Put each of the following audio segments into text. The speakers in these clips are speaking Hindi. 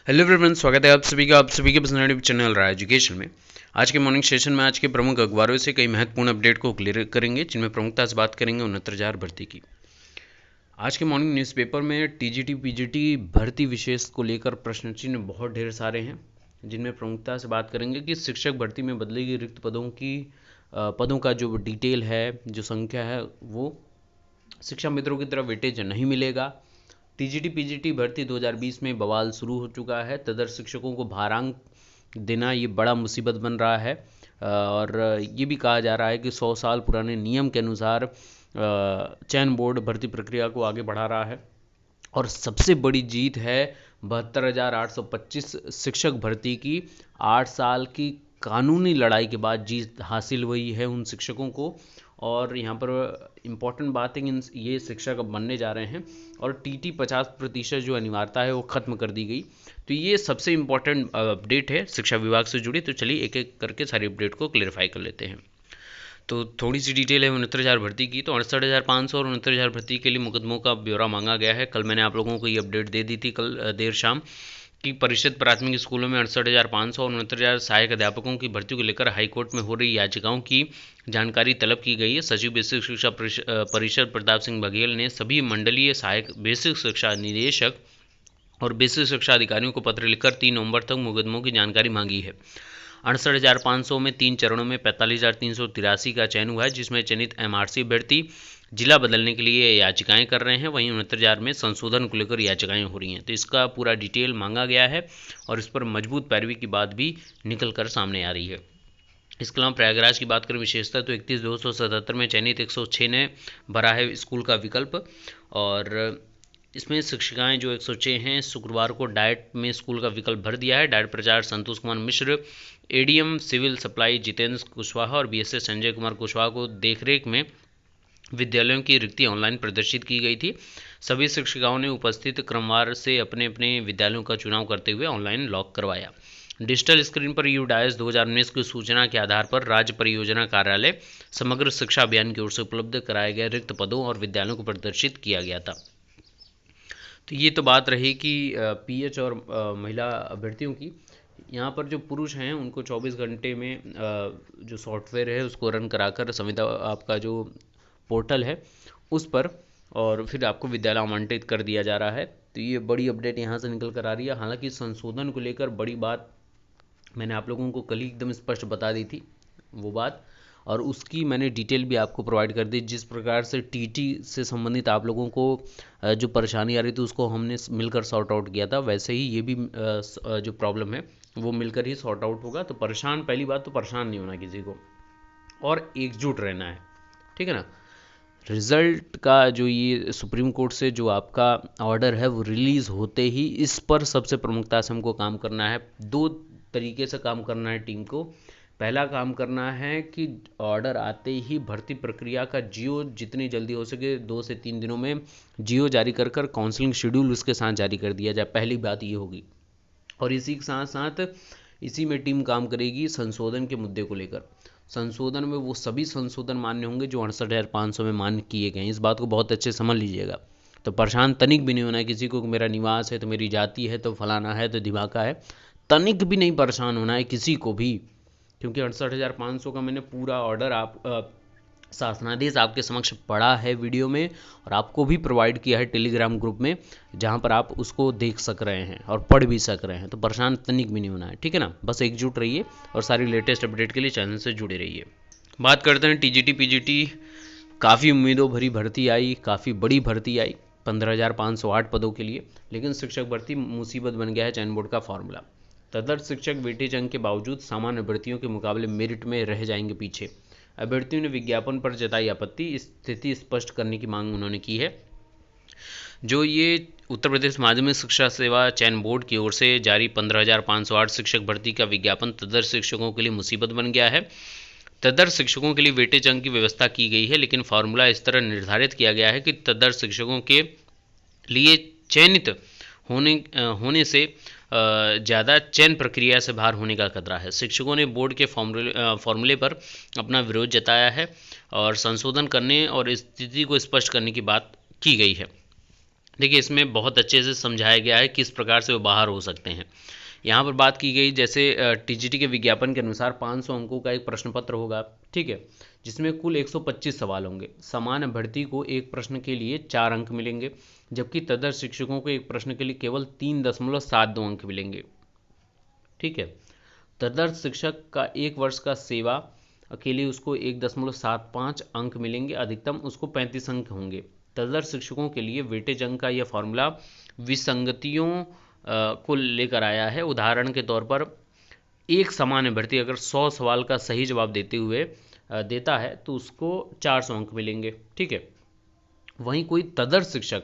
हेलो एवरीवन, स्वागत है आप सभी के पसंदीदा यूट्यूब चैनल रहा एजुकेशन में। आज के मॉर्निंग सेशन में आज के प्रमुख अखबारों से कई महत्वपूर्ण अपडेट को क्लियर करेंगे, जिनमें प्रमुखता से बात करेंगे 69,000 भर्ती की। आज के मॉर्निंग न्यूज़पेपर में टीजीटी पीजीटी भर्ती विशेष को लेकर प्रश्न चिन्ह बहुत ढेर सारे हैं, जिनमें प्रमुखता से बात करेंगे कि शिक्षक भर्ती में बदलेगी रिक्त पदों का जो डिटेल है, जो संख्या है, वो शिक्षा मित्रों की तरफ वेटेज नहीं मिलेगा। टीजीटी पीजीटी भर्ती 2020 में बवाल शुरू हो चुका है। तदर्थ शिक्षकों को भारांक देना ये बड़ा मुसीबत बन रहा है और ये भी कहा जा रहा है कि 100 साल पुराने नियम के अनुसार चयन बोर्ड भर्ती प्रक्रिया को आगे बढ़ा रहा है। और सबसे बड़ी जीत है 72,825 शिक्षक भर्ती की। 8 साल की कानूनी लड़ाई के बाद जीत हासिल हुई है उन शिक्षकों को। और यहाँ पर इम्पॉर्टेंट बात है कि ये शिक्षक अब बनने जा रहे हैं और टीटी 50% जो अनिवार्यता है वो ख़त्म कर दी गई। तो ये सबसे इम्पॉर्टेंट अपडेट है शिक्षा विभाग से जुड़ी। तो चलिए एक एक करके सारी अपडेट को क्लेरिफाई कर लेते हैं। तो थोड़ी सी डिटेल है 69,000 भर्ती की। तो 68,500 और 69,000 भर्ती के लिए मुकदमों का ब्यौरा मांगा गया है। कल मैंने आप लोगों को ये अपडेट दे दी थी, कल देर शाम, कि परिषद प्राथमिक स्कूलों में 68,500 और 69,000 सहायक अध्यापकों की भर्ती को लेकर हाईकोर्ट में हो रही याचिकाओं की जानकारी तलब की गई है। सचिव बेसिक शिक्षा परिषद प्रताप सिंह बघेल ने सभी मंडलीय सहायक बेसिक शिक्षा निदेशक और बेसिक शिक्षा अधिकारियों को पत्र लिखकर 3 नवंबर तक मुकदमों की जानकारी मांगी है। 68,500 में 3 चरणों में 45,383 का चयन हुआ है, जिसमें चयनित एमआरसी अभ्यर्थी जिला बदलने के लिए याचिकाएं कर रहे हैं। वहीं 69,000 में संशोधन को लेकर याचिकाएं हो रही हैं। तो इसका पूरा डिटेल मांगा गया है और इस पर मजबूत पैरवी की बात भी निकल कर सामने आ रही है। इसके अलावा प्रयागराज की बात करें विशेषता, तो 31,277 में चयनित 106 ने भरा है स्कूल का विकल्प। और इसमें शिक्षिकाएं जो 106 हैं, शुक्रवार को डाइट में स्कूल का विकल्प भर दिया है। डाइट प्रचार Santosh Kumar Mishra, ADM civil supply Jitendra Kushwaha और बीएसएस संजय कुमार कुशवाहा को देखरेख में विद्यालयों की रिक्ति ऑनलाइन प्रदर्शित की गई थी। सभी शिक्षिकाओं ने उपस्थित क्रमवार से अपने अपने विद्यालयों का चुनाव करते हुए ऑनलाइन लॉक करवाया। डिजिटल स्क्रीन पर यूडाइस 2019 की सूचना के आधार पर राज्य परियोजना कार्यालय समग्र शिक्षा अभियान की ओर से उपलब्ध कराए गए रिक्त पदों और विद्यालयों को प्रदर्शित किया गया था। तो ये तो बात रही कि पीएच और महिला अभ्यर्थियों की। यहाँ पर जो पुरुष हैं उनको 24 घंटे में जो सॉफ्टवेयर है उसको रन कराकर संविदा आपका जो पोर्टल है उस पर, और फिर आपको विद्यालय आवंटित कर दिया जा रहा है। तो ये बड़ी अपडेट यहाँ से निकल कर आ रही है। हालांकि संशोधन को लेकर बड़ी बात मैंने आप लोगों को कल ही एकदम स्पष्ट बता दी थी वो बात, और उसकी मैंने डिटेल भी आपको प्रोवाइड कर दी। जिस प्रकार से टीटी से संबंधित आप लोगों को जो परेशानी आ रही थी उसको हमने मिलकर सॉर्ट आउट किया था, वैसे ही ये भी जो प्रॉब्लम है वो मिलकर ही सॉर्ट आउट होगा। तो पहली बात तो परेशान नहीं होना किसी को और एकजुट रहना है, ठीक है ना। रिज़ल्ट का जो ये सुप्रीम कोर्ट से जो आपका ऑर्डर है वो रिलीज़ होते ही इस पर सबसे प्रमुखता से हमको काम करना है। 2 तरीके से काम करना है टीम को। पहला काम करना है कि ऑर्डर आते ही भर्ती प्रक्रिया का जियो जितनी जल्दी हो सके 2 से 3 दिनों में जियो जारी कर काउंसलिंग शेड्यूल उसके साथ जारी कर दिया जाए। पहली बात ये होगी। और इसी के साथ साथ इसी में टीम काम करेगी संशोधन के मुद्दे को लेकर। संशोधन में वो सभी संशोधन मान्य होंगे जो 68,500 में मान्य किए गए हैं। इस बात को बहुत अच्छे समझ लीजिएगा। तो परेशान तनिक भी नहीं होना है किसी को कि मेरा निवास है तो मेरी जाति है तो फलाना है तो धिमाका है, तनिक भी नहीं परेशान होना है किसी को भी। क्योंकि 68,500 का मैंने पूरा ऑर्डर शासनादेश आपके समक्ष पढ़ा है वीडियो में, और आपको भी प्रोवाइड किया है टेलीग्राम ग्रुप में, जहां पर आप उसको देख सक रहे हैं और पढ़ भी सक रहे हैं। तो परेशान तनिक भी नहीं होना है, ठीक है ना। बस एकजुट रहिए और सारी लेटेस्ट अपडेट के लिए चैनल से जुड़े रहिए। बात करते हैं टीजीटी पीजीटी। काफ़ी उम्मीदों भरी भर्ती आई, काफ़ी बड़ी भर्ती आई 15,508 पदों के लिए, लेकिन शिक्षक भर्ती मुसीबत बन गया है चयन बोर्ड का फॉर्मूला। तदर्थ शिक्षक वेटेज अंक के बावजूद सामान्य अभ्यर्थियों के मुकाबले मेरिट में रह जाएंगे पीछे। अभ्यर्थियों ने विज्ञापन पर जताई आपत्ति, स्थिति स्पष्ट करने की मांग उन्होंने की है। जो ये उत्तर प्रदेश माध्यमिक शिक्षा सेवा चयन बोर्ड की ओर से जारी 15,508 शिक्षक भर्ती का विज्ञापन तदर्थ शिक्षकों के लिए मुसीबत बन गया है। तदर्थ शिक्षकों के लिए वेटेज अंक की व्यवस्था की गई है, लेकिन फार्मूला इस तरह निर्धारित किया गया है कि तदर्थ शिक्षकों के लिए चयनित होने से ज़्यादा चयन प्रक्रिया से बाहर होने का खतरा है। शिक्षकों ने बोर्ड के फॉर्मूले पर अपना विरोध जताया है और संशोधन करने और स्थिति को स्पष्ट करने की बात की गई है। देखिए इसमें बहुत अच्छे से समझाया गया है किस प्रकार से वो बाहर हो सकते हैं। यहाँ पर बात की गई जैसे टीजीटी के विज्ञापन के अनुसार 500 अंकों का एक प्रश्न पत्र होगा, ठीक है, जिसमें कुल 125 सवाल होंगे। समान अभ्यर्थी को एक प्रश्न के लिए 4 अंक मिलेंगे, जबकि तदर्थ शिक्षकों को एक प्रश्न के लिए केवल 3.72 अंक मिलेंगे, ठीक है। तदर्थ शिक्षक का 1 वर्ष का सेवा के लिए उसको 1.75 अंक मिलेंगे, अधिकतम उसको 35 अंक होंगे। तदर्थ शिक्षकों के लिए वेटेज अंक का यह फॉर्मूला विसंगतियों को लेकर आया है। उदाहरण के तौर पर एक समान अभ्यर्थी अगर 100 सवाल का सही जवाब देता है तो उसको 400 अंक मिलेंगे, ठीक है। वहीं कोई तदर्थ शिक्षक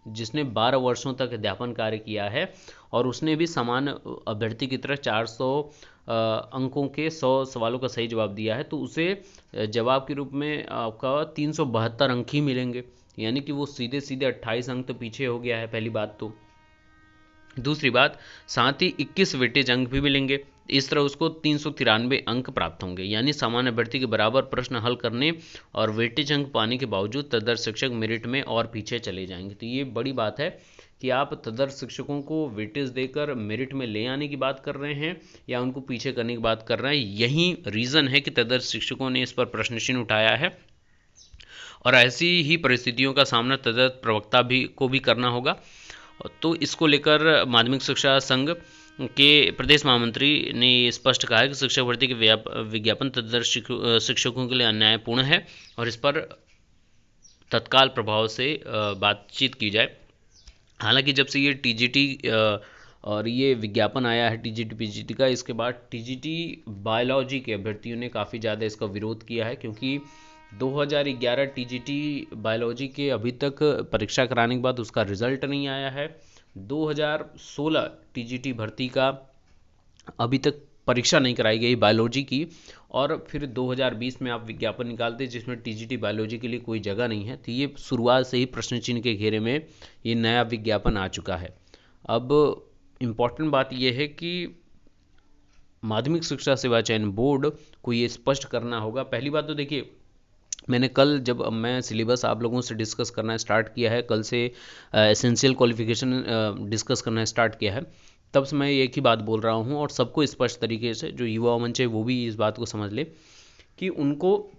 जिसने 12 वर्षों तक अध्यापन कार्य किया है और उसने भी समान अभ्यर्थी की तरह 400 अंकों के 100 सवालों का सही जवाब दिया है, तो उसे जवाब के रूप में आपका 372 अंक ही मिलेंगे, यानी कि वो सीधे सीधे 28 अंक तो पीछे हो गया है, पहली बात तो। दूसरी बात, साथ ही 21 वेटेज अंक भी मिलेंगे। इस तरह उसको 393 अंक प्राप्त होंगे, यानी सामान्य अभ्यर्थी के बराबर प्रश्न हल करने और वेटेज अंक पाने के बावजूद तदर्थ शिक्षक मेरिट में और पीछे चले जाएंगे। तो ये बड़ी बात है कि आप तदर्थ शिक्षकों को वेटेज देकर मेरिट में ले आने की बात कर रहे हैं या उनको पीछे करने की बात कर रहे हैं। यही रीज़न है कि तदर्थ शिक्षकों ने इस पर प्रश्न चिन्ह उठाया है और ऐसी ही परिस्थितियों का सामना तदर्थ प्रवक्ता को भी करना होगा। तो इसको लेकर माध्यमिक शिक्षा संघ के प्रदेश महामंत्री ने स्पष्ट कहा है कि शिक्षक भर्ती के विज्ञापन तदर्थ शिक्षकों के लिए अन्यायपूर्ण है और इस पर तत्काल प्रभाव से बातचीत की जाए। हालांकि जब से ये टीजीटी और ये विज्ञापन आया है टीजीटी पीजीटी का, इसके बाद टीजीटी बायोलॉजी के अभ्यर्थियों ने काफ़ी ज़्यादा इसका विरोध किया है, क्योंकि 2011 टीजीटी बायोलॉजी के अभी तक परीक्षा कराने के बाद उसका रिजल्ट नहीं आया है। 2016 टीजीटी भर्ती का अभी तक परीक्षा नहीं कराई गई बायोलॉजी की, और फिर 2020 में आप विज्ञापन निकालते जिसमें टीजीटी बायोलॉजी के लिए कोई जगह नहीं है। तो ये शुरुआत से ही प्रश्न चिन्ह के घेरे में ये नया विज्ञापन आ चुका है। अब इम्पॉर्टेंट बात यह है कि माध्यमिक शिक्षा सेवा चयन बोर्ड को ये स्पष्ट करना होगा। पहली बात तो देखिए, मैंने कल जब मैं सिलेबस आप लोगों से डिस्कस करना स्टार्ट किया है, कल से एसेंशियल क्वालिफिकेशन डिस्कस करना स्टार्ट किया है, तब से मैं एक ही बात बोल रहा हूँ और सबको स्पष्ट तरीके से जो युवा मंच है वो भी इस बात को समझ ले कि उनको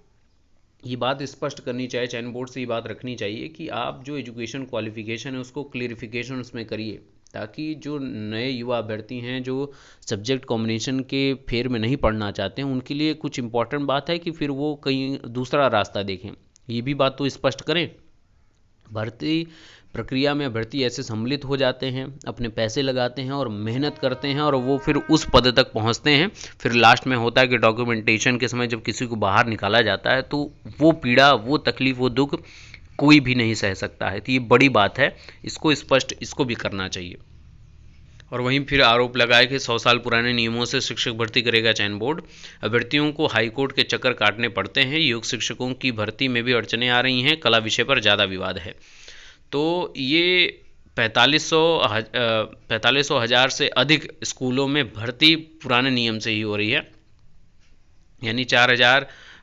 ये बात स्पष्ट करनी चाहिए, चयन बोर्ड से ये बात रखनी चाहिए कि आप जो एजुकेशन क्वालिफिकेशन है उसको क्लियरिफिकेशन उसमें करिए, ताकि जो नए युवा अभ्यर्थी हैं जो सब्जेक्ट कॉम्बिनेशन के फेर में नहीं पढ़ना चाहते हैं उनके लिए कुछ इंपॉर्टेंट बात है कि फिर वो कहीं दूसरा रास्ता देखें। ये भी बात तो स्पष्ट करें। भर्ती प्रक्रिया में अभ्यर्थी ऐसे सम्मिलित हो जाते हैं, अपने पैसे लगाते हैं और मेहनत करते हैं और वो फिर उस पद तक पहुंचते हैं, फिर लास्ट में होता है कि डॉक्यूमेंटेशन के समय जब किसी को बाहर निकाला जाता है तो वो पीड़ा, वो तकलीफ, वो दुख कोई भी नहीं सह सकता है। तो ये बड़ी बात है, इसको स्पष्ट इसको भी करना चाहिए। और वहीं फिर आरोप लगाया कि 100 साल पुराने नियमों से शिक्षक भर्ती करेगा चयन बोर्ड, अभ्यर्थियों को हाईकोर्ट के चक्कर काटने पड़ते हैं, योग शिक्षकों की भर्ती में भी अड़चने आ रही हैं, कला विषय पर ज़्यादा विवाद है। तो ये 4500 हज़ार से अधिक स्कूलों में भर्ती पुराने नियम से ही हो रही है, यानी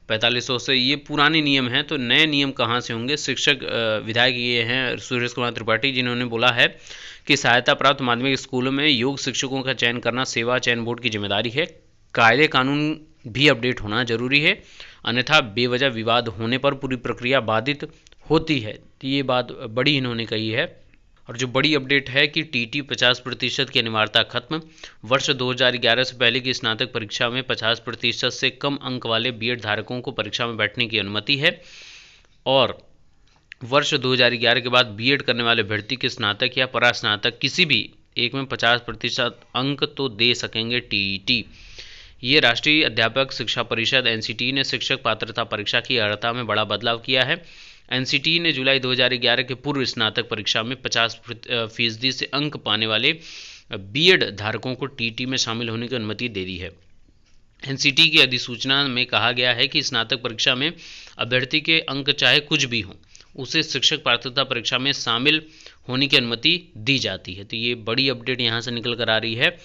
4500 से ये पुराने नियम हैं, तो नए नियम कहाँ से होंगे। शिक्षक विधायक ये हैं सुरेश कुमार त्रिपाठी, जिन्होंने बोला है कि सहायता प्राप्त माध्यमिक स्कूलों में योग शिक्षकों का चयन करना सेवा चयन बोर्ड की जिम्मेदारी है। कायदे कानून भी अपडेट होना जरूरी है, अन्यथा बेवजह विवाद होने पर पूरी प्रक्रिया बाधित होती है। तो ये बात बड़ी इन्होंने कही है। और जो बड़ी अपडेट है कि टीटी 50% की अनिवार्यता खत्म। वर्ष 2011 से पहले की स्नातक परीक्षा में 50% से कम अंक वाले बीएड धारकों को परीक्षा में बैठने की अनुमति है, और वर्ष 2011 के बाद बीएड करने वाले अभ्यर्थी के स्नातक या परास्नातक किसी भी एक में 50% अंक तो दे सकेंगे टीईटी। ये राष्ट्रीय अध्यापक शिक्षा परिषद एनसीटी ने शिक्षक पात्रता परीक्षा की अर्हता में बड़ा बदलाव किया है। एनसीटी ने जुलाई 2011 के पूर्व स्नातक परीक्षा में 50% से अंक पाने वाले बीएड धारकों को टीटी में शामिल होने की अनुमति दे दी है। एनसीटी की अधिसूचना में कहा गया है कि स्नातक परीक्षा में अभ्यर्थी के अंक चाहे कुछ भी हों, उसे शिक्षक पात्रता परीक्षा में शामिल होने की अनुमति दी जाती है। तो ये बड़ी अपडेट यहाँ से निकल कर आ रही है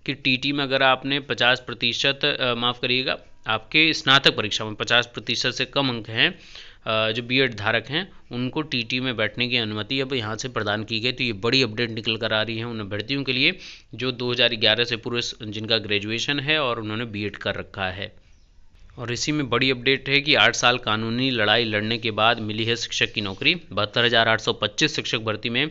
कि टीटी में अगर आपने 50% माफ़ करिएगा, आपके स्नातक परीक्षा में 50% से कम अंक हैं जो बीएड धारक हैं उनको टीटी में बैठने की अनुमति अब यहाँ से प्रदान की गई। तो ये बड़ी अपडेट निकल कर आ रही है उन अभ्यर्थियों के लिए जो 2011 से पूर्व जिनका ग्रेजुएशन है और उन्होंने बीएड कर रखा है। और इसी में बड़ी अपडेट है कि 8 साल कानूनी लड़ाई लड़ने के बाद मिली है शिक्षक की नौकरी। 72,825 शिक्षक भर्ती में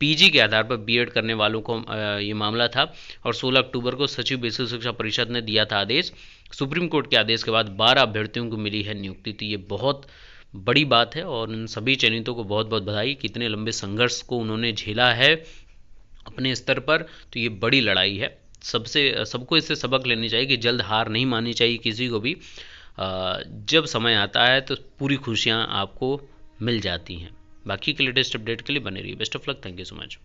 पीजी के आधार पर बीएड करने वालों को ये मामला था और 16 अक्टूबर को सचिव बेसिक शिक्षा परिषद ने दिया था आदेश। सुप्रीम कोर्ट के आदेश के बाद 12 अभ्यर्थियों को मिली है नियुक्ति। तो ये बहुत बड़ी बात है और उन सभी चयनितों को बहुत बहुत बधाई। कितने लंबे संघर्ष को उन्होंने झेला है अपने स्तर पर। तो ये बड़ी लड़ाई है। सबको इससे सबक लेनी चाहिए कि जल्द हार नहीं माननी चाहिए किसी को भी। जब समय आता है तो पूरी खुशियाँ आपको मिल जाती हैं। बाकी के लेटेस्ट अपडेट के लिए बने रहिए। Best of luck. Thank you so much.